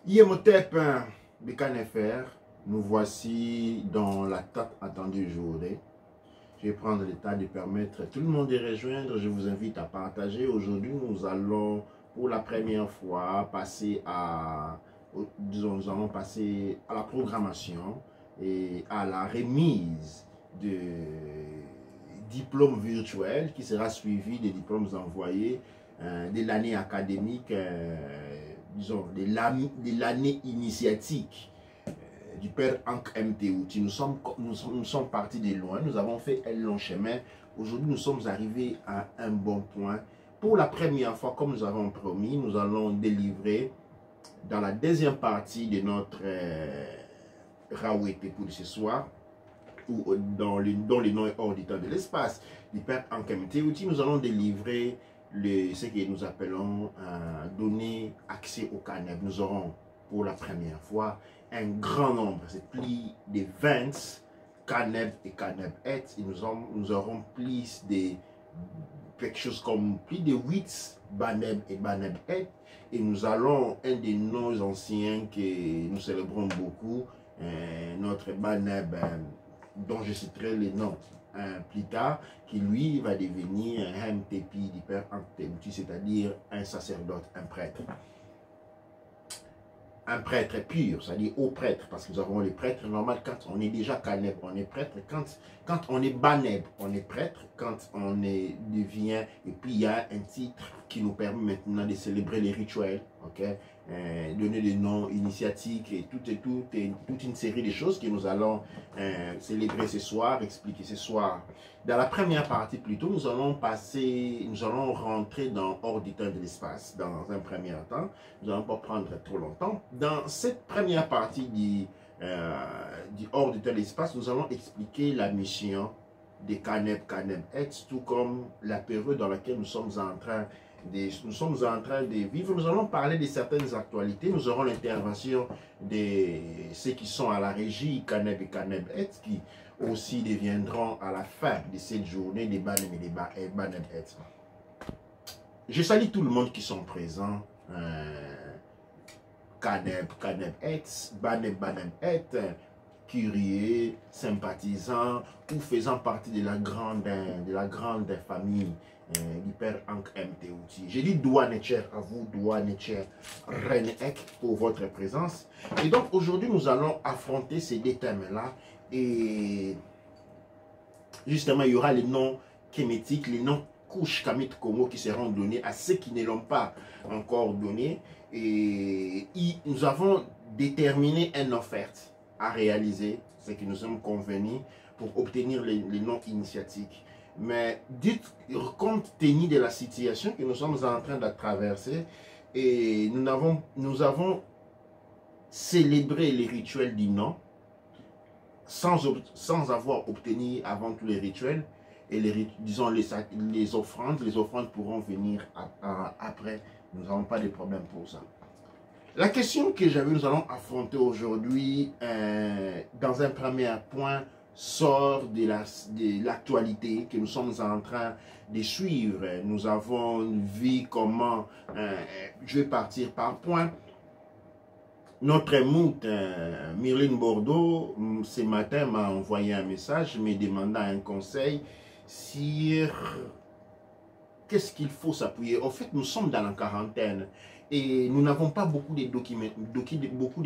Yemotep Bekanefer, nous voici dans la tant attendue journée. Je vais prendre le temps de permettre à tout le monde de rejoindre. Je vous invite à partager. Aujourd'hui, nous allons pour la première fois passer à, nous allons passer à la programmation et à la remise de diplômes virtuels qui sera suivi des diplômes envoyés de l'année académique, disons, de l'année initiatique du père Hank Mtouti. Nous sommes partis de loin, nous avons fait un long chemin. Aujourd'hui, nous sommes arrivés à un bon point. Pour la première fois, comme nous avons promis, nous allons délivrer dans la deuxième partie de notre Rawete pour ce soir, ou dont le nom est hors du temps de l'espace, du père Hank Mtouti, nous allons délivrer ce que nous appelons donner accès au CANEB. Nous aurons pour la première fois un grand nombre, c'est plus de 20 CANEB et CANEB-ET, et nous aurons plus de quelque chose comme plus de 8 BANEB et BANEB-ET, et nous allons un de nos anciens que nous célébrons beaucoup, notre BANEB, dont je citerai les noms plus tard, qui lui va devenir un MTP du père Hank Mtouti, c'est-à-dire un sacerdoce, un prêtre. Un prêtre pur, c'est-à-dire au prêtre, parce que nous avons les prêtres normal quand on est déjà CANEB, on est prêtre, quand on est BANEB, on est prêtre, quand on devient, et puis il y a un titre qui nous permet maintenant de célébrer les rituels, ok, donner des noms initiatiques et toute une série de choses que nous allons célébrer ce soir, expliquer ce soir. Dans la première partie plutôt, nous allons rentrer dans hors du temps de l'espace dans un premier temps. Nous n'allons pas prendre trop longtemps. Dans cette première partie du hors du temps de l'espace, nous allons expliquer la mission des CANEB, CANEB-ET, tout comme la période dans laquelle nous sommes en train de vivre. Nous allons parler de certaines actualités. Nous aurons l'intervention de ceux qui sont à la régie CANEB et CANEB-ET, qui aussi deviendront à la fin de cette journée des BANEB et des BANEB-ET. Je salue tout le monde qui sont présents. CANEB, CANEB-ET, BANEB, BANEB-ET, curieux, sympathisants ou faisant partie de la grande famille du père Hank Mtouti. J'ai dit douane chère à vous, douane chère Reine Ek, pour votre présence. Et donc aujourd'hui, nous allons affronter ces deux thèmes-là. Et justement, il y aura les noms kémétiques, les noms couches Kamit Komo qui seront donnés à ceux qui ne l'ont pas encore donné. Et nous avons déterminé une offerte à réaliser, ce que nous sommes convenus pour obtenir les noms initiatiques. Mais compte tenu de la situation que nous sommes en train de traverser, et nous avons célébré les rituels du nom sans avoir obtenu avant tous les rituels. Et disons les offrandes pourront venir après. Nous n'avons pas de problème pour ça. La question que nous allons affronter aujourd'hui, dans un premier point, sort de l'actualité que nous sommes en train de suivre. Nous avons vu comment, je vais partir par point. Notre moute, Myrline Bordeaux, ce matin m'a envoyé un message me demandant un conseil sur qu'est-ce qu'il faut s'appuyer. En fait, nous sommes dans la quarantaine et nous n'avons pas beaucoup de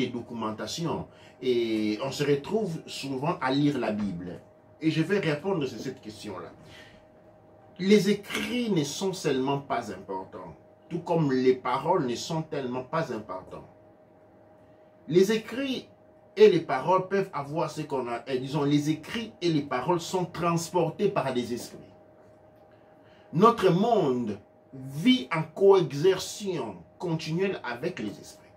documentation. Et on se retrouve souvent à lire la Bible. Et je vais répondre sur cette question-là. Les écrits ne sont seulement pas importants, tout comme les paroles ne sont tellement pas importantes. Les écrits et les paroles peuvent avoir ce qu'on a, disons, les écrits et les paroles sont transportés par des esprits. Notre monde vit en coexercition continuelle avec les esprits.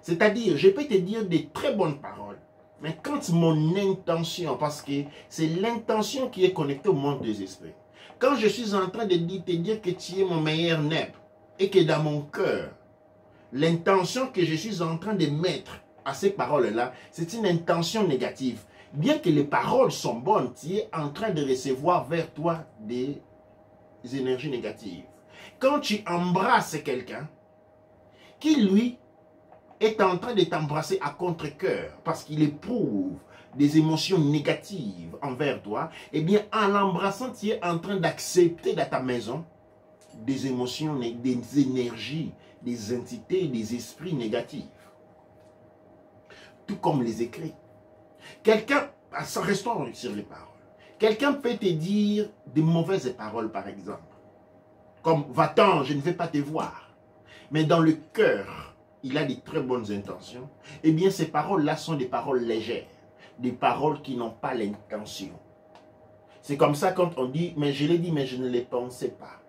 C'est-à-dire, je peux te dire des très bonnes paroles, mais quand mon intention, parce que c'est l'intention qui est connectée au monde des esprits, quand je suis en train de te dire que tu es mon meilleur neb et que dans mon cœur, l'intention que je suis en train de mettre à ces paroles-là, c'est une intention négative. Bien que les paroles sont bonnes, tu es en train de recevoir vers toi des énergies négatives. Quand tu embrasses quelqu'un qui, lui, est en train de t'embrasser à contre-cœur parce qu'il éprouve des émotions négatives envers toi, eh bien, en l'embrassant, tu es en train d'accepter dans ta maison des émotions, des énergies, des entités, des esprits négatifs. Tout comme les écrits. Quelqu'un, restons sur les paroles. Quelqu'un peut te dire de mauvaises paroles, par exemple. Comme, va-t'en, je ne vais pas te voir. Mais dans le cœur, il a des très bonnes intentions. Eh bien, ces paroles-là sont des paroles légères. Des paroles qui n'ont pas l'intention. C'est comme ça quand on dit, mais je l'ai dit, mais je ne les pensais pas.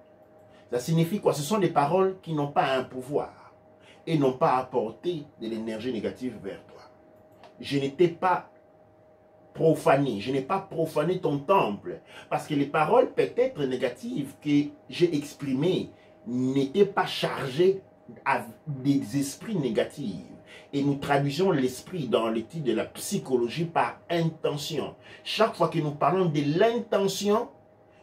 Ça signifie quoi? Ce sont des paroles qui n'ont pas un pouvoir et n'ont pas apporté de l'énergie négative vers toi. Je n'étais pas profané, je n'ai pas profané ton temple parce que les paroles peut-être négatives que j'ai exprimées n'étaient pas chargées des esprits négatifs. Et nous traduisons l'esprit dans l'étude de la psychologie par intention. Chaque fois que nous parlons de l'intention,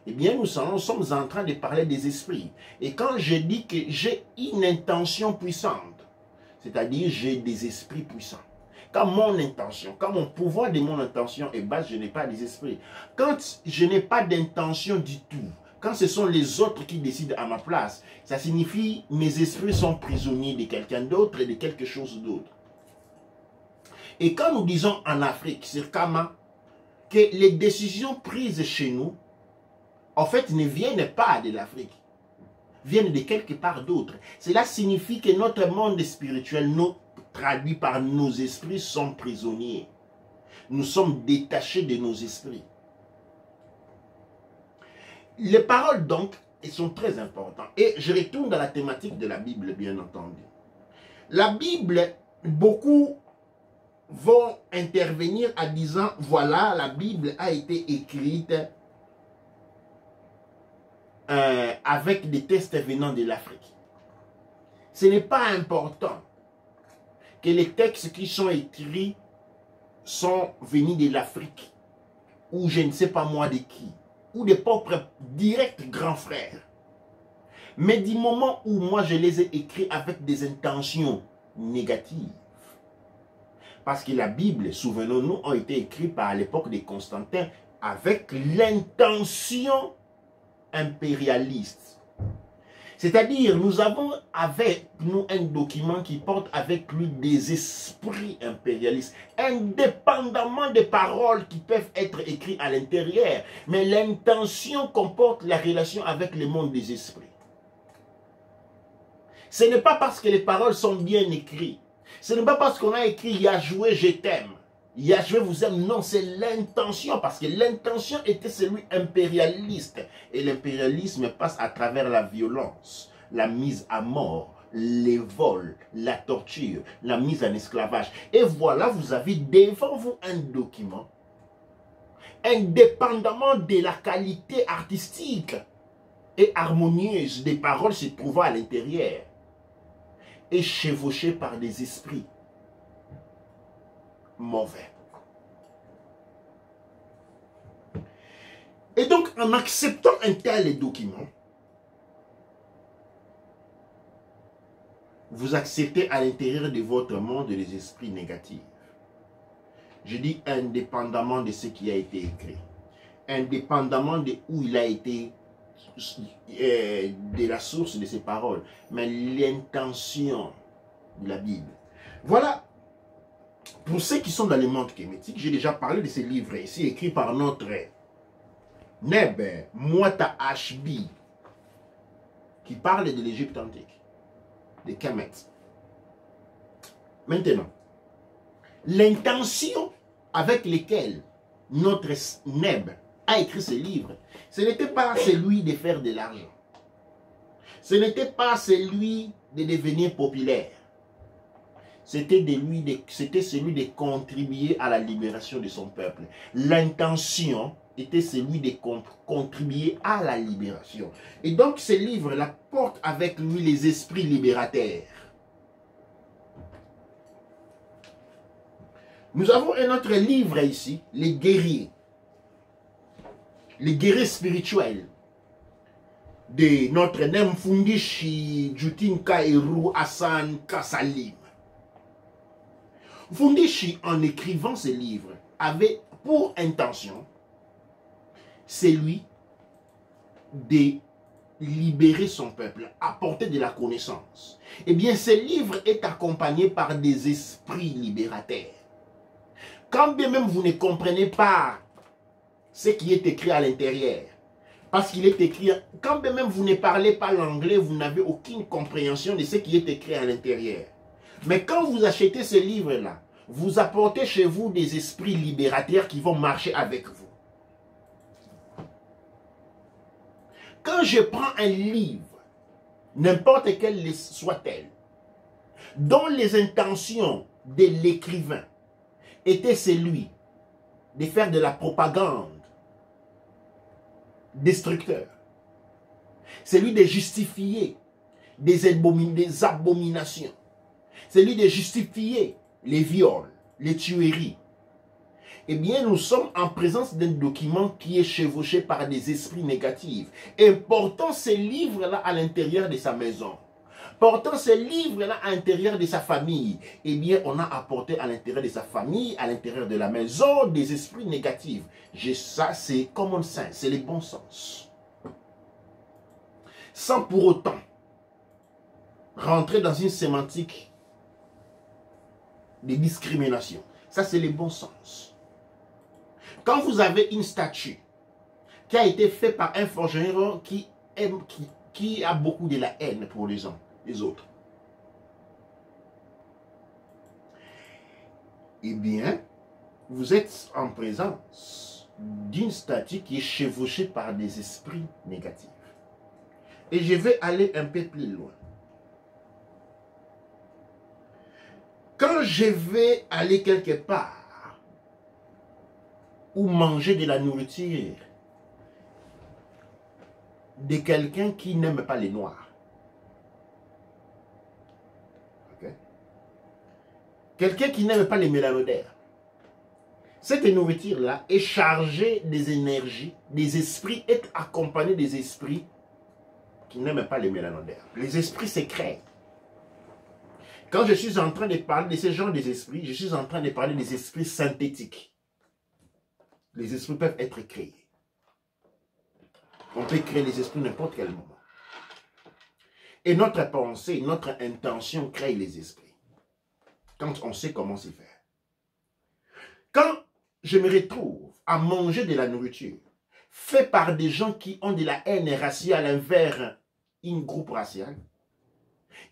eh bien, nous sommes en train de parler des esprits. Et quand je dis que j'ai une intention puissante, c'est-à-dire j'ai des esprits puissants. Quand mon intention, quand mon pouvoir de mon intention est bas, je n'ai pas des esprits. Quand je n'ai pas d'intention du tout, quand ce sont les autres qui décident à ma place, ça signifie que mes esprits sont prisonniers de quelqu'un d'autre et de quelque chose d'autre. Et quand nous disons en Afrique, sur Kama, que les décisions prises chez nous, en fait, ne viennent pas de l'Afrique, viennent de quelque part d'autre. Cela signifie que notre monde spirituel, traduit par nos esprits, sont prisonniers. Nous sommes détachés de nos esprits. Les paroles, donc, elles sont très importantes. Et je retourne dans la thématique de la Bible, bien entendu. La Bible, beaucoup vont intervenir en disant, voilà, la Bible a été écrite avec des textes venant de l'Afrique. Ce n'est pas important que les textes qui sont écrits sont venus de l'Afrique, ou je ne sais pas moi de qui, ou des propres directs grands frères. Mais du moment où moi je les ai écrits avec des intentions négatives, parce que la Bible, souvenons-nous, a été écrite par l'époque de Constantin avec l'intention impérialiste. C'est-à-dire, nous avons avec nous un document qui porte avec lui des esprits impérialistes, indépendamment des paroles qui peuvent être écrites à l'intérieur. Mais l'intention comporte la relation avec le monde des esprits. Ce n'est pas parce que les paroles sont bien écrites. Ce n'est pas parce qu'on a écrit « Yahweh, je t'aime ». Yahweh vous aime, non, c'est l'intention, parce que l'intention était celui impérialiste. Et l'impérialisme passe à travers la violence, la mise à mort, les vols, la torture, la mise en esclavage. Et voilà, vous avez devant vous un document, indépendamment de la qualité artistique et harmonieuse des paroles se trouvant à l'intérieur, et chevauché par des esprits mauvais. Et donc, en acceptant un tel document, vous acceptez à l'intérieur de votre monde les esprits négatifs. Je dis indépendamment de ce qui a été écrit, indépendamment de où il a été, de la source de ces paroles, mais l'intention de la Bible. Voilà. Pour ceux qui sont dans le monde kémétique, j'ai déjà parlé de ces livres ici, écrits par notre Neb Mouata Ashbi, qui parle de l'Égypte antique, de Kemet. Maintenant, l'intention avec laquelle notre Neb a écrit ce livre, ce n'était pas celui de faire de l'argent. Ce n'était pas celui de devenir populaire. C'était celui de contribuer à la libération de son peuple. L'intention était celui de contribuer à la libération. Et donc ce livre-là porte avec lui les esprits libérateurs. Nous avons un autre livre ici, les guerriers. Les guerriers spirituels de notre Nemfundishi Jutin Kairu Hassan Kassalim. Fundishi, en écrivant ce livre, avait pour intention, c'est lui, de libérer son peuple, apporter de la connaissance. Eh bien, ce livre est accompagné par des esprits libérateurs. Quand bien même vous ne comprenez pas ce qui est écrit à l'intérieur, parce qu'il est écrit, quand bien même vous ne parlez pas l'anglais, vous n'avez aucune compréhension de ce qui est écrit à l'intérieur. Mais quand vous achetez ce livre-là, vous apportez chez vous des esprits libérateurs qui vont marcher avec vous. Quand je prends un livre, n'importe quel soit-elle, dont les intentions de l'écrivain étaient celui de faire de la propagande destructeur, celui de justifier des abominations, celui de justifier les viols, les tueries, eh bien, nous sommes en présence d'un document qui est chevauché par des esprits négatifs. Et portant ces livres-là à l'intérieur de sa maison, portant ces livres-là à l'intérieur de sa famille, eh bien, on a apporté à l'intérieur de sa famille, à l'intérieur de la maison, des esprits négatifs. Ça, c'est common sense, c'est le bon sens. Sans pour autant rentrer dans une sémantique de discrimination. Ça, c'est le bon sens. Quand vous avez une statue qui a été faite par un forgeron qui a beaucoup de la haine pour les gens, les autres, eh bien, vous êtes en présence d'une statue qui est chevauchée par des esprits négatifs. Et je vais aller un peu plus loin. Quand je vais aller quelque part, ou manger de la nourriture de quelqu'un qui n'aime pas les noirs. Okay? Quelqu'un qui n'aime pas les mélanodaires. Cette nourriture-là est chargée des énergies, des esprits, est accompagnée des esprits qui n'aiment pas les mélanodaires. Les esprits se créent. Quand je suis en train de parler de ce genre d'esprits, je suis en train de parler des esprits synthétiques. Les esprits peuvent être créés. On peut créer les esprits n'importe quel moment. Et notre pensée, notre intention crée les esprits. Quand on sait comment s'y faire. Quand je me retrouve à manger de la nourriture faite par des gens qui ont de la haine raciale envers un groupe racial,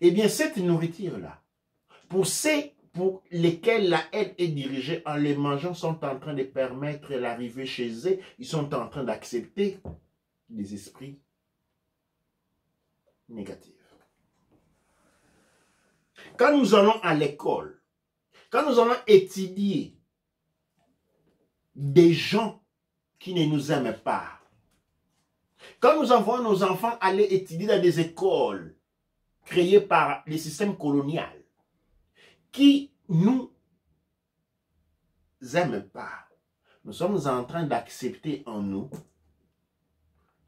eh bien cette nourriture-là, pour lesquels la haine est dirigée, en les mangeant, sont en train de permettre l'arrivée chez eux, ils sont en train d'accepter des esprits négatifs. Quand nous allons à l'école, quand nous allons étudier des gens qui ne nous aiment pas, quand nous envoyons nos enfants aller étudier dans des écoles créées par les systèmes coloniaux, qui nous aiment pas, nous sommes en train d'accepter en nous,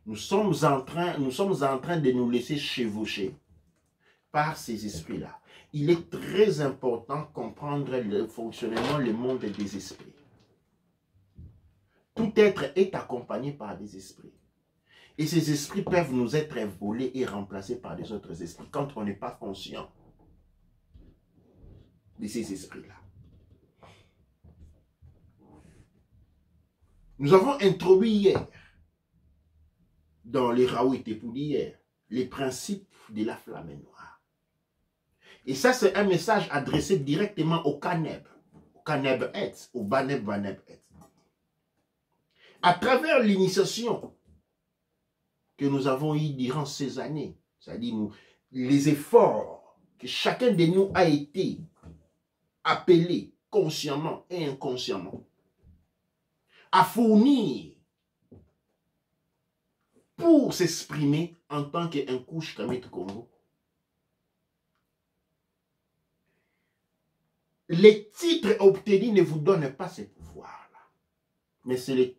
nous sommes en train de nous laisser chevaucher par ces esprits-là. Il est très important de comprendre le fonctionnement, le monde des esprits. Tout être est accompagné par des esprits. Et ces esprits peuvent nous être volés et remplacés par des autres esprits quand on n'est pas conscient de ces esprits-là. Nous avons introduit hier, dans les Raouité pour d'hier, les principes de la flamme noire. Et ça, c'est un message adressé directement au Kaneb Et, au Baneb Et. À travers l'initiation que nous avons eue durant ces années, c'est-à-dire les efforts que chacun de nous a été appelé consciemment et inconsciemment à fournir pour s'exprimer en tant qu'un couche Kamit Congo. Les titres obtenus ne vous donnent pas ce pouvoir-là, mais c'est le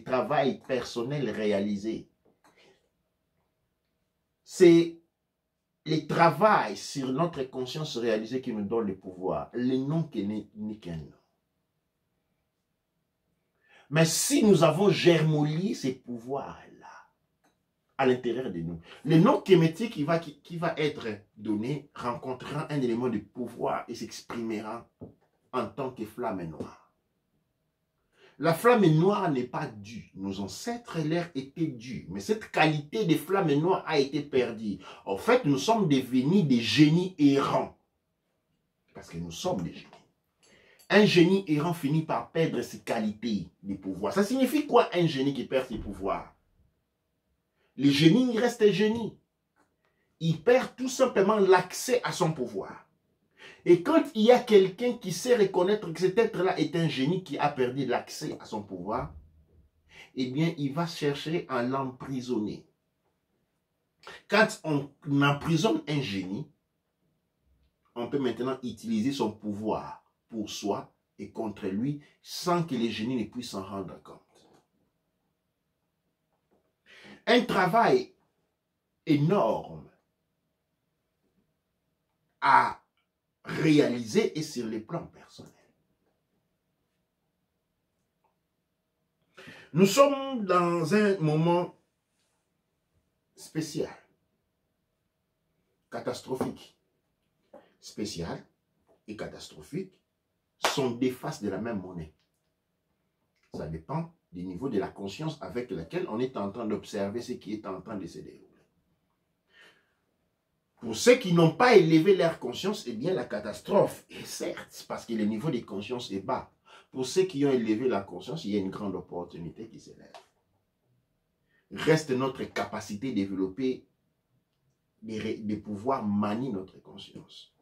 travail personnel réalisé. C'est les travail sur notre conscience réalisée qui nous donne le pouvoir. Le nom qui n'est qu'un nom. Mais si nous avons germolé ces pouvoirs-là à l'intérieur de nous, le nom kémétique qui va être donné rencontrera un élément de pouvoir et s'exprimera en tant que flamme noire. La flamme noire n'est pas due. Nos ancêtres, l'air était dû. Mais cette qualité de flamme noire a été perdue. En fait, nous sommes devenus des génies errants. Parce que nous sommes des génies. Un génie errant finit par perdre ses qualités de pouvoir. Ça signifie quoi un génie qui perd ses pouvoirs? Le génie reste génie. Il perd tout simplement l'accès à son pouvoir. Et quand il y a quelqu'un qui sait reconnaître que cet être-là est un génie qui a perdu l'accès à son pouvoir, eh bien, il va chercher à l'emprisonner. Quand on emprisonne un génie, on peut maintenant utiliser son pouvoir pour soi et contre lui sans que les génies ne puissent s'en rendre compte. Un travail énorme à réaliser et sur les plans personnels. Nous sommes dans un moment spécial, catastrophique. Spécial et catastrophique sont deux faces de la même monnaie. Ça dépend du niveau de la conscience avec laquelle on est en train d'observer ce qui est en train de se dérouler. Pour ceux qui n'ont pas élevé leur conscience, eh bien la catastrophe est certes, parce que le niveau de conscience est bas. Pour ceux qui ont élevé la conscience, il y a une grande opportunité qui s'élève. Reste notre capacité de développer, de pouvoir manier notre conscience.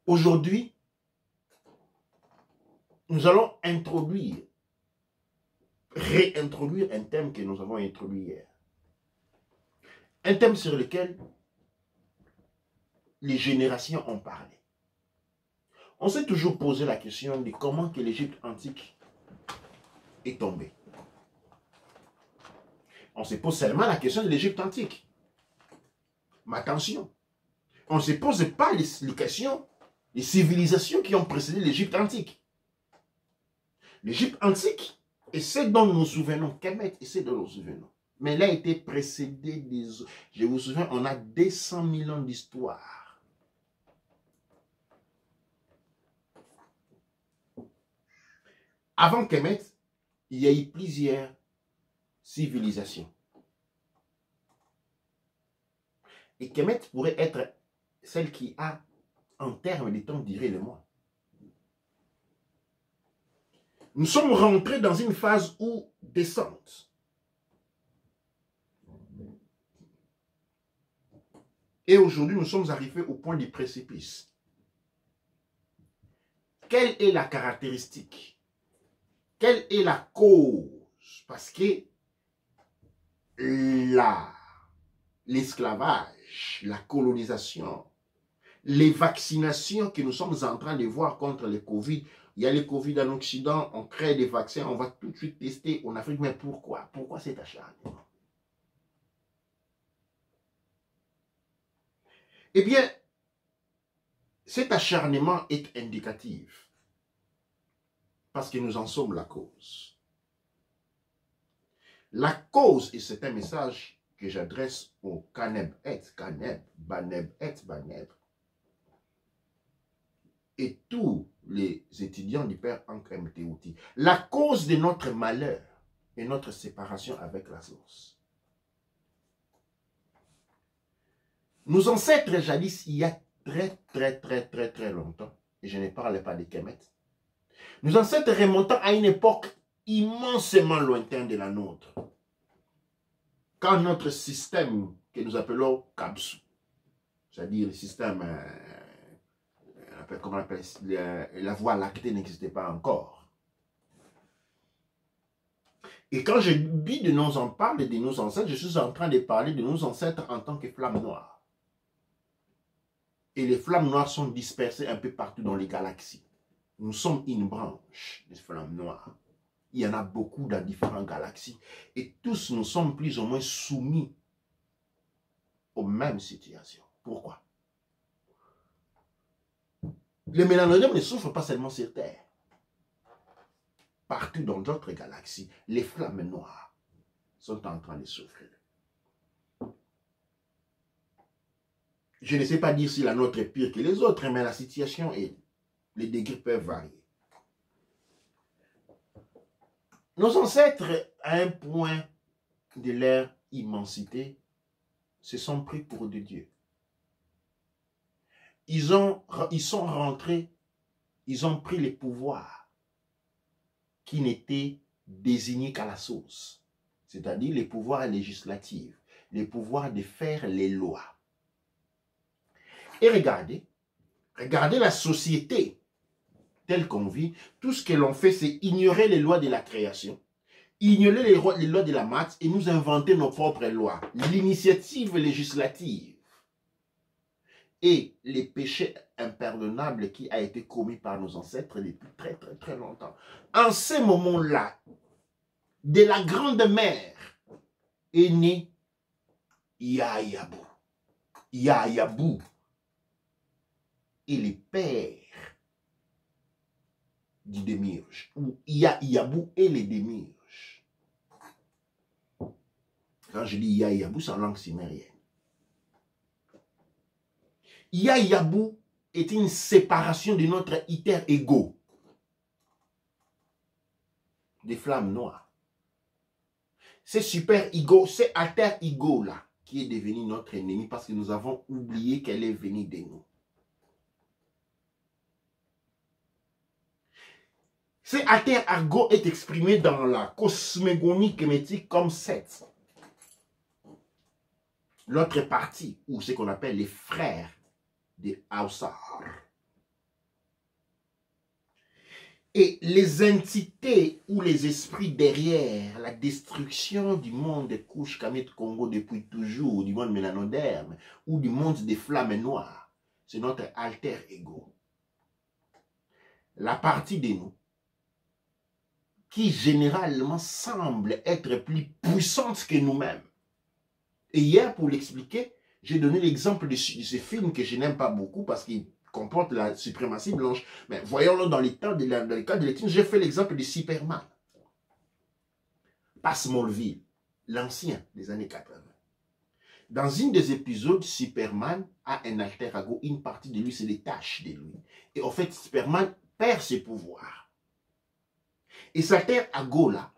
Aujourd'hui, nous allons réintroduire un thème que nous avons introduit hier. Un thème sur lequel les générations ont parlé. On s'est toujours posé la question de comment que l'Égypte antique est tombée. On se pose seulement la question de l'Égypte antique. Mais attention, on ne se pose pas les questions des civilisations qui ont précédé l'Égypte antique. L'Égypte antique est ce dont nous nous souvenons, Kemet est ce dont nous nous souvenons. Mais elle a été précédée des... Je vous souviens, on a 200 000 ans d'histoire. Avant Kemet, il y a eu plusieurs civilisations. Et Kemet pourrait être celle qui a, en termes de temps, duré le mois. Nous sommes rentrés dans une phase où descente. Et aujourd'hui, nous sommes arrivés au point du précipice. Quelle est la caractéristique? Quelle est la cause? Parce que l'esclavage, la colonisation, les vaccinations que nous sommes en train de voir contre le Covid, il y a le Covid en Occident, on crée des vaccins, on va tout de suite tester en Afrique. Mais pourquoi? Pourquoi cet acharnement? Eh bien, cet acharnement est indicatif parce que nous en sommes la cause. La cause, et c'est un message que j'adresse au Kaneb et Kaneb, Baneb et Baneb, et tous les étudiants du Père Ankh Mtouti. La cause de notre malheur est notre séparation avec la source. Nos ancêtres jadis, il y a très longtemps, et je ne parle pas de Kemet, nos ancêtres remontant à une époque immensément lointaine de la nôtre, quand notre système que nous appelons Kabsu, c'est-à-dire le système, comment on appelle, la voie lactée n'existait pas encore. Et quand je dis de nos en parle de nos ancêtres, je suis en train de parler de nos ancêtres en tant que flammes noires. Et les flammes noires sont dispersées un peu partout dans les galaxies. Nous sommes une branche des flammes noires. Il y en a beaucoup dans différentes galaxies. Et tous nous sommes plus ou moins soumis aux mêmes situations. Pourquoi? Le mélanodium ne souffre pas seulement sur Terre. Partout dans d'autres galaxies, les flammes noires sont en train de souffrir. Je ne sais pas dire si la nôtre est pire que les autres, mais la situation et les degrés peuvent varier. Nos ancêtres, à un point de leur immensité, se sont pris pour des dieux. Ils sont rentrés, ils ont pris les pouvoirs qui n'étaient désignés qu'à la source, c'est-à-dire les pouvoirs législatifs, les pouvoirs de faire les lois. Et regardez la société telle qu'on vit. Tout ce que l'on fait, c'est ignorer les lois de la création, ignorer les lois de la maths et nous inventer nos propres lois. L'initiative législative et les péchés impardonnables qui a été commis par nos ancêtres depuis très très très longtemps. En ces moments-là, de la grande mère est né Yayabou. Yayabou est le père du démiurge, ou Yayabou est le démiurge. Quand je dis Yayabou, c'est en langue sumérienne. Yayabou est une séparation de notre iter-ego, des flammes noires. C'est super-ego, c'est alter-ego là, qui est devenu notre ennemi parce que nous avons oublié qu'elle est venue de nous. Ce alter-ego est exprimé dans la cosmogonie kémétique comme 7. L'autre partie, ou ce qu'on appelle les frères de Haussar. Et les entités ou les esprits derrière la destruction du monde des couches Kamet Congo depuis toujours, du monde mélanoderme, ou du monde des flammes noires, c'est notre alter-ego. La partie de nous qui généralement semble être plus puissante que nous-mêmes. Et hier, pour l'expliquer, j'ai donné l'exemple de ce film que je n'aime pas beaucoup parce qu'il comporte la suprématie blanche. Mais voyons-le dans les cas de l'étude, j'ai fait l'exemple de Superman. Pas Smallville, l'ancien des années 80. Dans une des épisodes, Superman a un alter-ego, une partie de lui se détache de lui. Et en fait, Superman perd ses pouvoirs. Et cet alter-ego là,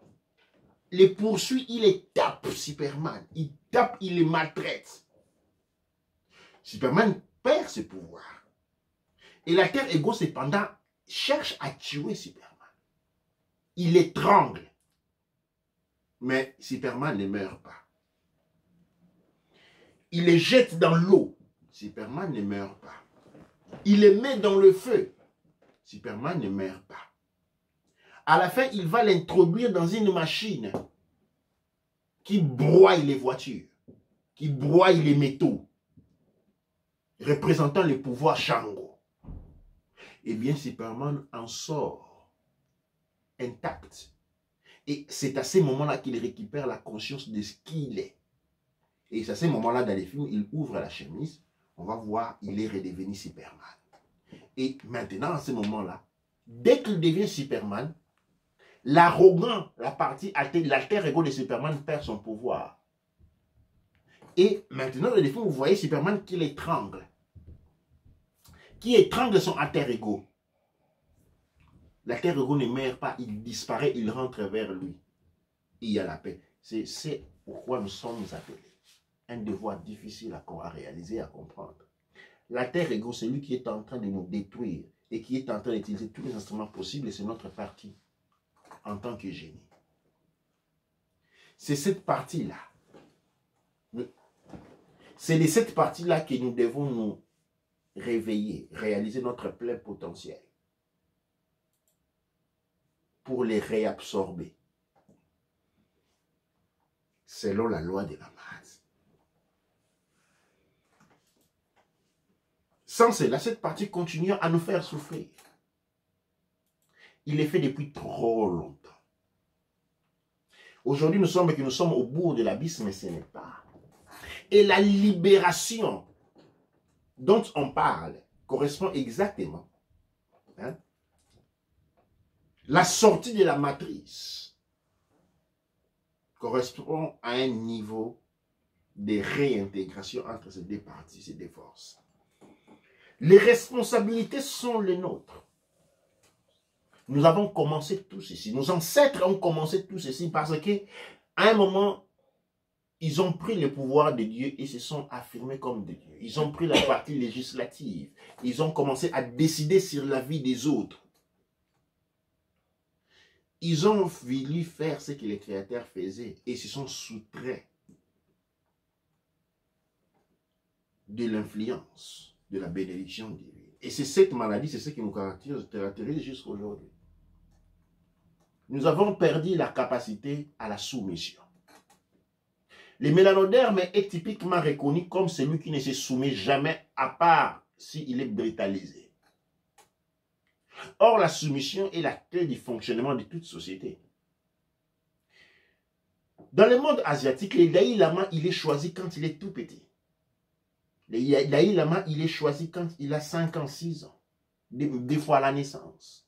les poursuit, il les tape, Superman. Il tape, il les maltraite. Superman perd ses pouvoirs. Et l'alter-ego, cependant, cherche à tuer Superman. Il l'étrangle. Mais Superman ne meurt pas. Il les jette dans l'eau. Superman ne meurt pas. Il les met dans le feu. Superman ne meurt pas. À la fin, il va l'introduire dans une machine qui broie les voitures, qui broie les métaux, représentant le pouvoir Shango. Eh bien, Superman en sort intact. Et c'est à ces moments-là qu'il récupère la conscience de ce qu'il est. Et c'est à ces moments-là, dans les films, il ouvre la chemise, on va voir, il est redevenu Superman. Et maintenant, à ce moment-là, dès qu'il devient Superman, l'arrogant, la partie l'alter-ego de Superman perd son pouvoir. Et maintenant, dans les films, vous voyez Superman qui l'étrangle. Qui étrangle son alter-ego. L'alter-ego ne meurt pas, il disparaît, il rentre vers lui. Il y a la paix. C'est pourquoi nous sommes appelés. Un devoir difficile à réaliser, à comprendre. L'alter-ego, c'est lui qui est en train de nous détruire et qui est en train d'utiliser tous les instruments possibles et c'est notre partie en tant que génie. C'est cette partie-là. C'est de cette partie-là que nous devons nous réveiller, réaliser notre plein potentiel pour les réabsorber selon la loi de la masse. Sans cela, cette partie continue à nous faire souffrir. Il est fait depuis trop longtemps. Aujourd'hui, nous sommes au bout de l'abysse, mais ce n'est pas. Et la libération dont on parle correspond exactement. Hein? La sortie de la matrice correspond à un niveau de réintégration entre ces deux parties, ces deux forces. Les responsabilités sont les nôtres. Nous avons commencé tout ceci. Nos ancêtres ont commencé tout ceci parce qu'à un moment, ils ont pris le pouvoir de Dieu et se sont affirmés comme de Dieu. Ils ont pris la partie législative. Ils ont commencé à décider sur la vie des autres. Ils ont voulu faire ce que les créateurs faisaient et se sont soustraits de l'influence, de la bénédiction divine. Et c'est cette maladie, c'est ce qui nous caractérise jusqu'à aujourd'hui. Nous avons perdu la capacité à la soumission. Le mélanoderme est typiquement reconnu comme celui qui ne se soumet jamais, à part s'il est brutalisé. Or, la soumission est la clé du fonctionnement de toute société. Dans le monde asiatique, le Dalai Lama, il est choisi quand il est tout petit. Le Dalai Lama, il est choisi quand il a 5 ans, 6 ans, des fois à la naissance.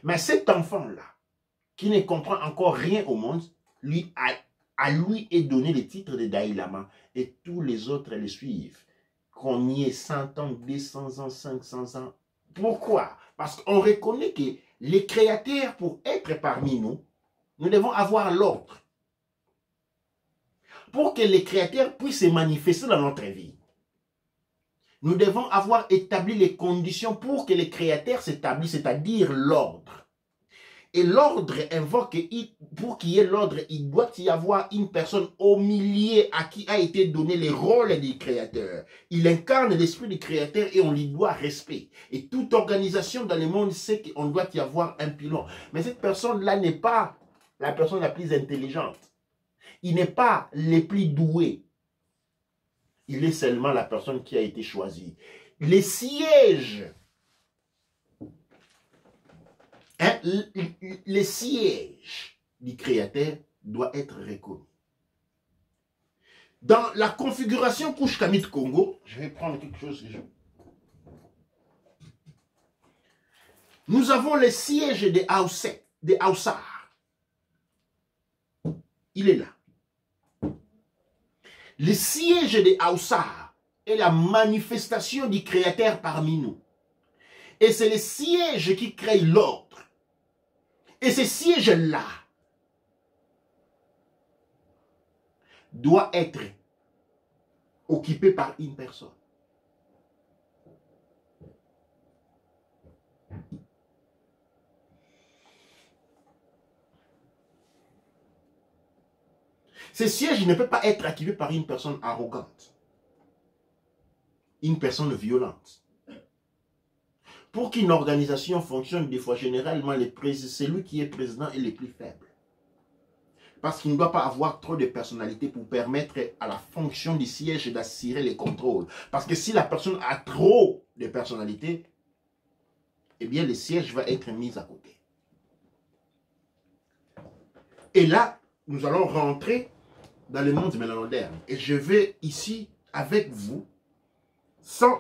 Mais cet enfant-là, qui ne comprend encore rien au monde, lui est donné le titre de Dalai Lama et tous les autres le suivent. Qu'on y ait 100 ans, 200 ans, 500 ans. Pourquoi? Parce qu'on reconnaît que les créateurs, pour être parmi nous, nous devons avoir l'ordre. Pour que les créateurs puissent se manifester dans notre vie, nous devons avoir établi les conditions pour que les créateurs s'établissent, c'est-à-dire l'ordre. Et l'ordre invoque, pour qu'il y ait l'ordre, il doit y avoir une personne au milieu à qui a été donné le rôle du créateur. Il incarne l'esprit du créateur et on lui doit respect. Et toute organisation dans le monde sait qu'on doit y avoir un pilon. Mais cette personne-là n'est pas la personne la plus intelligente. Il n'est pas le plus doué. Il est seulement la personne qui a été choisie. Les sièges, les sièges du créateur doit être reconnu. Dans la configuration Kushkamit Congo, je vais prendre quelque chose que je... Nous avons les sièges des Haussars. Il est là. Le siège des Haussars est la manifestation du créateur parmi nous. Et c'est le siège qui crée l'ordre. Et ce siège-là doit être occupé par une personne. Ce siège ne peut pas être occupé par une personne arrogante, une personne violente. Pour qu'une organisation fonctionne, des fois, généralement, celui qui est président est le plus faible. Parce qu'il ne doit pas avoir trop de personnalité pour permettre à la fonction du siège d'assurer les contrôles. Parce que si la personne a trop de personnalité, eh bien, le siège va être mis à côté. Et là, nous allons rentrer dans le monde mélanoderme. Et je vais ici, avec vous, sans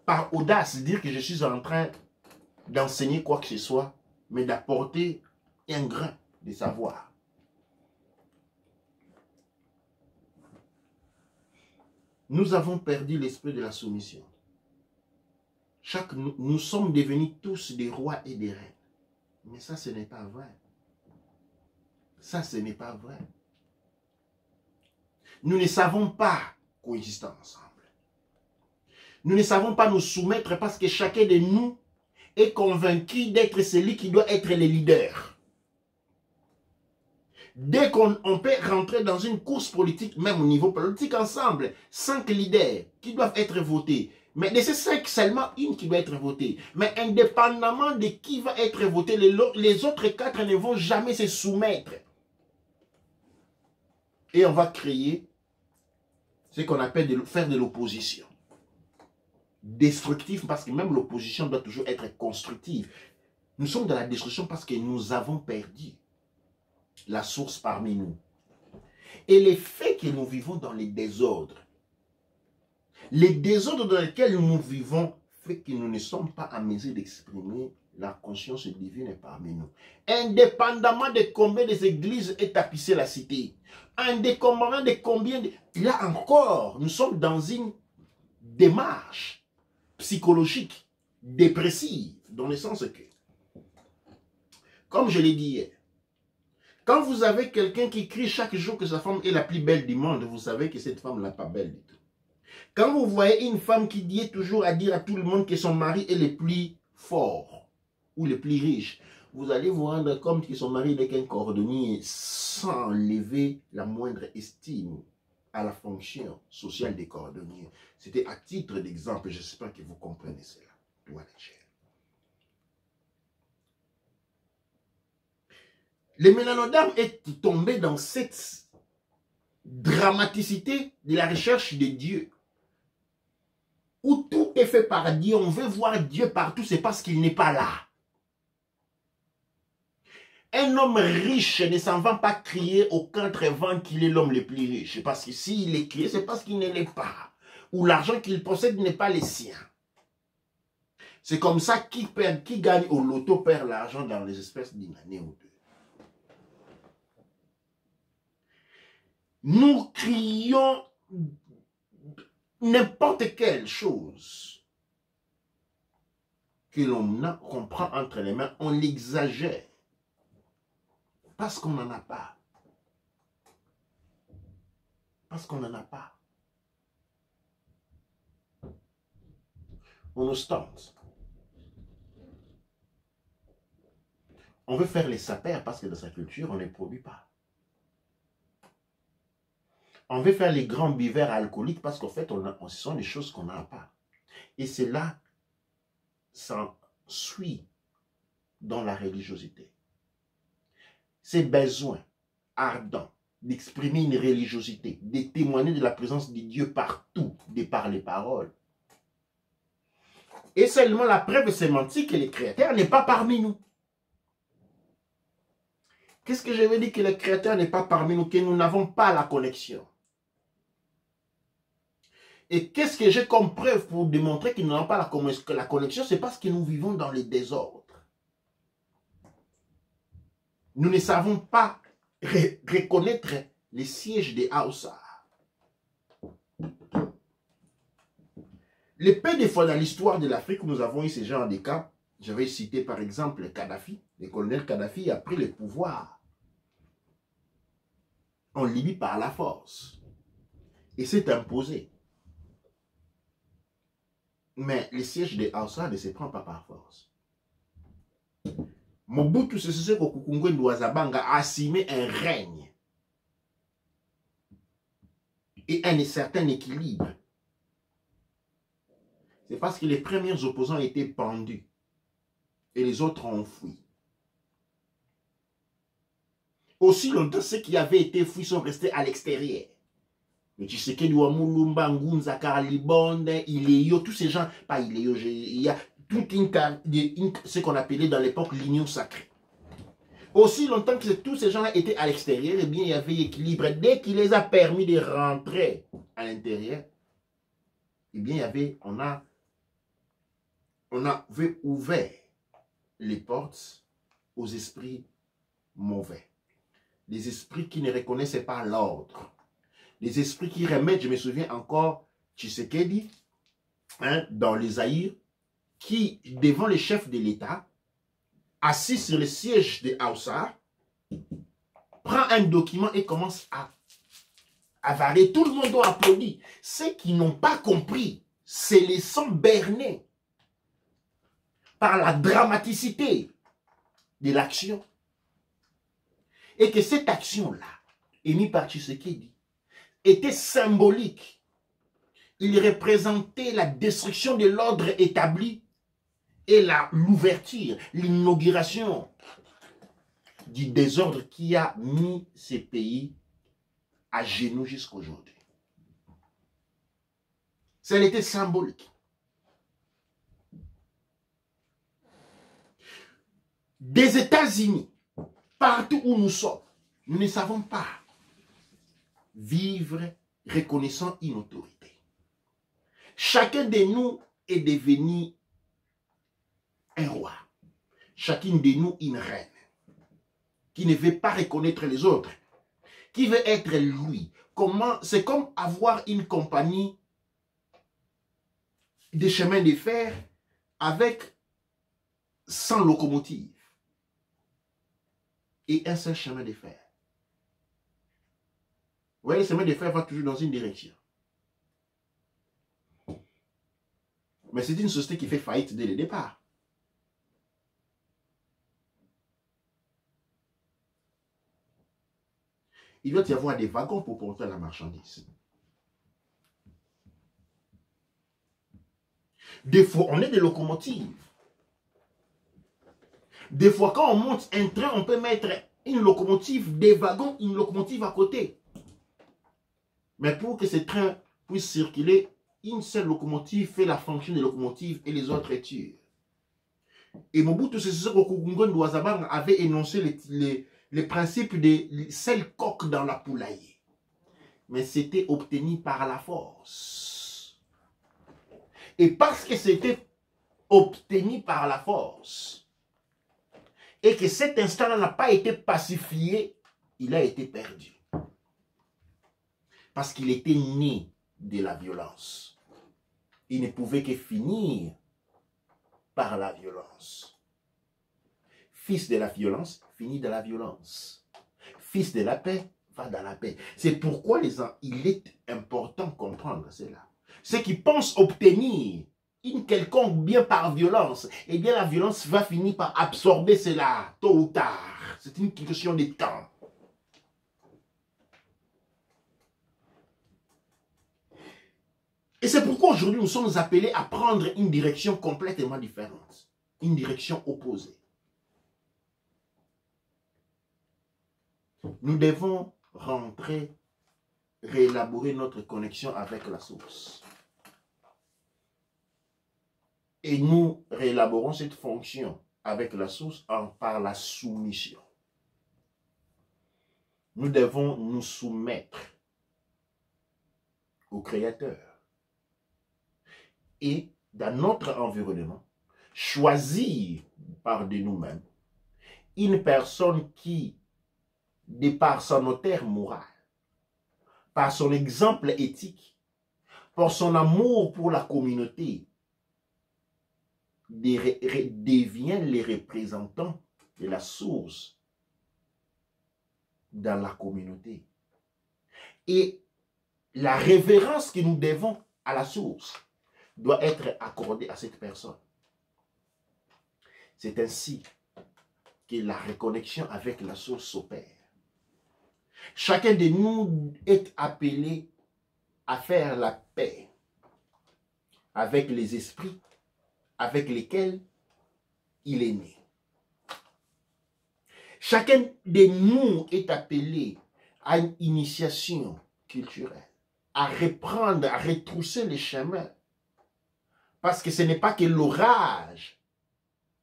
par audace dire que je suis en train d'enseigner quoi que ce soit, mais d'apporter un grain de savoir. Nous avons perdu l'esprit de la soumission. Nous sommes devenus tous des rois et des reines. Mais ça, ce n'est pas vrai. Ça, ce n'est pas vrai. Nous ne savons pas coexister ensemble. Nous ne savons pas nous soumettre parce que chacun de nous est convaincu d'être celui qui doit être le leader. Dès qu'on peut rentrer dans une course politique, même au niveau politique ensemble, 5 leaders qui doivent être votés. Mais de ces 5, seulement une qui doit être votée. Mais indépendamment de qui va être voté, les autres 4 ne vont jamais se soumettre. Et on va créer ce qu'on appelle faire de l'opposition. Destructive, parce que même l'opposition doit toujours être constructive. Nous sommes dans la destruction parce que nous avons perdu la source parmi nous. Et les faits que nous vivons dans les désordres dans lesquels nous vivons fait que nous ne sommes pas en mesure d'exprimer la conscience divine parmi nous. Indépendamment de combien des églises est tapissée la cité, indépendamment de combien... Là encore, nous sommes dans une démarche psychologique, dépressive, dans le sens que, comme je l'ai dit hier, quand vous avez quelqu'un qui crie chaque jour que sa femme est la plus belle du monde, vous savez que cette femme n'est pas belle du tout. Quand vous voyez une femme qui dit toujours à dire à tout le monde que son mari est le plus fort ou le plus riche, vous allez vous rendre compte que son mari n'est qu'un cordonnier sans lever la moindre estime à la fonction sociale des cordonniers. C'était à titre d'exemple, j'espère que vous comprenez cela. Le mélanodame est tombé dans cette dramaticité de la recherche de Dieu, où tout est fait par Dieu. On veut voir Dieu partout, c'est parce qu'il n'est pas là. Un homme riche ne s'en va pas crier aux quatre vents qu'il est l'homme le plus riche. Parce que s'il est crié, c'est parce qu'il ne l'est pas. Ou l'argent qu'il possède n'est pas le sien. C'est comme ça qui gagne au loto perd l'argent dans les espèces d'une année ou deux. Nous crions n'importe quelle chose que qu'on prend entre les mains, on l'exagère. Parce qu'on n'en a pas. Parce qu'on n'en a pas. On ostente. On veut faire les sapeurs parce que dans sa culture, on ne les produit pas. On veut faire les grands buveurs alcooliques parce qu'en fait, ce sont des choses qu'on n'a pas. Et cela s'ensuit dans la religiosité. Ces besoins ardents d'exprimer une religiosité, de témoigner de la présence de Dieu partout, de par les paroles. Et seulement la preuve sémantique que le Créateur n'est pas parmi nous. Qu'est-ce que je veux dire que le Créateur n'est pas parmi nous, que nous n'avons pas la connexion? Et qu'est-ce que j'ai comme preuve pour démontrer que nous n'avons pas la connexion? C'est parce que nous vivons dans les désordres. Nous ne savons pas reconnaître les sièges des Hausa. Les peu de fois dans l'histoire de l'Afrique où nous avons eu ce genre de cas, je vais citer par exemple Kadhafi. Le colonel Kadhafi a pris le pouvoir en Libye par la force et s'est imposé. Mais le siège des Hausa ne se prend pas par force. Mobutu Sese Seko Ngbendu wa Zabanga a assumé un règne et un certain équilibre. C'est parce que les premiers opposants étaient pendus et les autres ont fui. Aussi longtemps, ceux qui avaient été fuis sont restés à l'extérieur. Mais tu sais que Wamulumba, Ngunza, Karlibonde, Ileyo, tous ces gens, pas Ileyo, il y a toute ce qu'on appelait dans l'époque l'union sacrée. Aussi longtemps que tous ces gens-là étaient à l'extérieur, eh bien, il y avait équilibre. Dès qu'il les a permis de rentrer à l'intérieur, eh bien, il y avait, on avait ouvert les portes aux esprits mauvais. Les esprits qui ne reconnaissaient pas l'ordre. Les esprits qui remettent, je me souviens encore, Tshisekedi, dans les Zaïre, qui, devant le chef de l'État, assis sur le siège de Hausa, prend un document et commence à avaler. Tout le monde doit applaudir. Ceux qui n'ont pas compris se laissant berner par la dramaticité de l'action. Et que cette action-là, émise par Tshisekedi, était symbolique. Il représentait la destruction de l'ordre établi et l'ouverture, l'inauguration du désordre qui a mis ces pays à genoux jusqu'à aujourd'hui. Ça était symbolique. Des États-Unis, partout où nous sommes, nous ne savons pas vivre reconnaissant une autorité. Chacun de nous est devenu un roi. Chacune de nous une reine qui ne veut pas reconnaître les autres, qui veut être lui. C'est comme avoir une compagnie de chemin de fer avec 100 locomotives et un seul chemin de fer. Vous voyez, le chemin de fer va toujours dans une direction. Mais c'est une société qui fait faillite dès le départ. Il doit y avoir des wagons pour porter la marchandise. Des fois, on est des locomotives. Des fois, quand on monte un train, on peut mettre une locomotive, des wagons, une locomotive à côté. Mais pour que ce train puisse circuler, une seule locomotive fait la fonction de locomotive et les autres tirent. Et Mobutu Sese Seko Ngoni Douazabang avait énoncé les principes de seul coq dans la poulailler. Mais c'était obtenu par la force. Et parce que c'était obtenu par la force, et que cet instant-là n'a pas été pacifié, il a été perdu. Parce qu'il était né de la violence. Il ne pouvait que finir par la violence. Fils de la violence, finit dans la violence. Fils de la paix, va dans la paix. C'est pourquoi il est important de comprendre cela. Ceux qui pensent obtenir une quelconque bien par violence, eh bien la violence va finir par absorber cela, tôt ou tard. C'est une question de temps. Et c'est pourquoi aujourd'hui nous sommes appelés à prendre une direction complètement différente. Une direction opposée. Nous devons rentrer, réélaborer notre connexion avec la source. Et nous réélaborons cette fonction avec la source par la soumission. Nous devons nous soumettre au Créateur. Et dans notre environnement, choisir par de nous-mêmes une personne qui, de par son notaire moral, par son exemple éthique, par son amour pour la communauté, devient les représentants de la source dans la communauté. Et la révérence que nous devons à la source doit être accordée à cette personne. C'est ainsi que la reconnexion avec la source s'opère. Chacun de nous est appelé à faire la paix avec les esprits avec lesquels il est né. Chacun de nous est appelé à une initiation culturelle, à reprendre, à retrousser les chemins. Parce que ce n'est pas que l'orage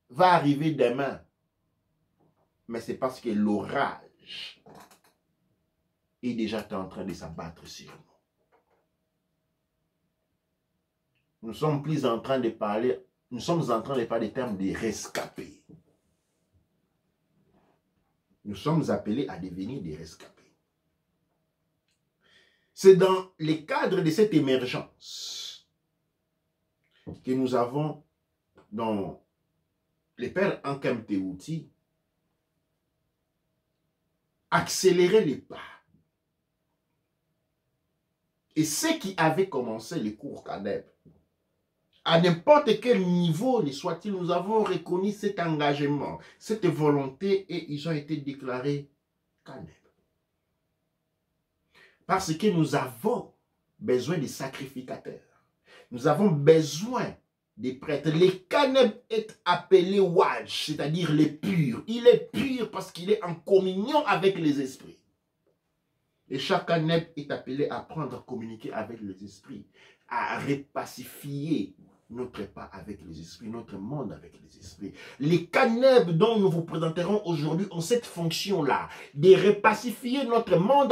va arriver demain, mais c'est parce que l'orage est déjà en train de s'abattre sur nous. Nous sommes plus en train de parler, nous sommes en train de parler des termes de rescapés. Nous sommes appelés à devenir des rescapés. C'est dans le cadre de cette émergence que nous avons dans les pères Ankam Teouti accéléré les pas. Et ceux qui avaient commencé les cours CANEB, à n'importe quel niveau ne soit-il, nous avons reconnu cet engagement, cette volonté et ils ont été déclarés CANEB. Parce que nous avons besoin de sacrificateurs. Nous avons besoin des prêtres. Le CANEB est appelé Waj, c'est-à-dire les purs. Il est pur parce qu'il est en communion avec les esprits. Et chaque CANEB est appelé à apprendre à communiquer avec les esprits, à repacifier notre pas avec les esprits, notre monde avec les esprits. Les CANEB dont nous vous présenterons aujourd'hui ont cette fonction-là, de repacifier notre monde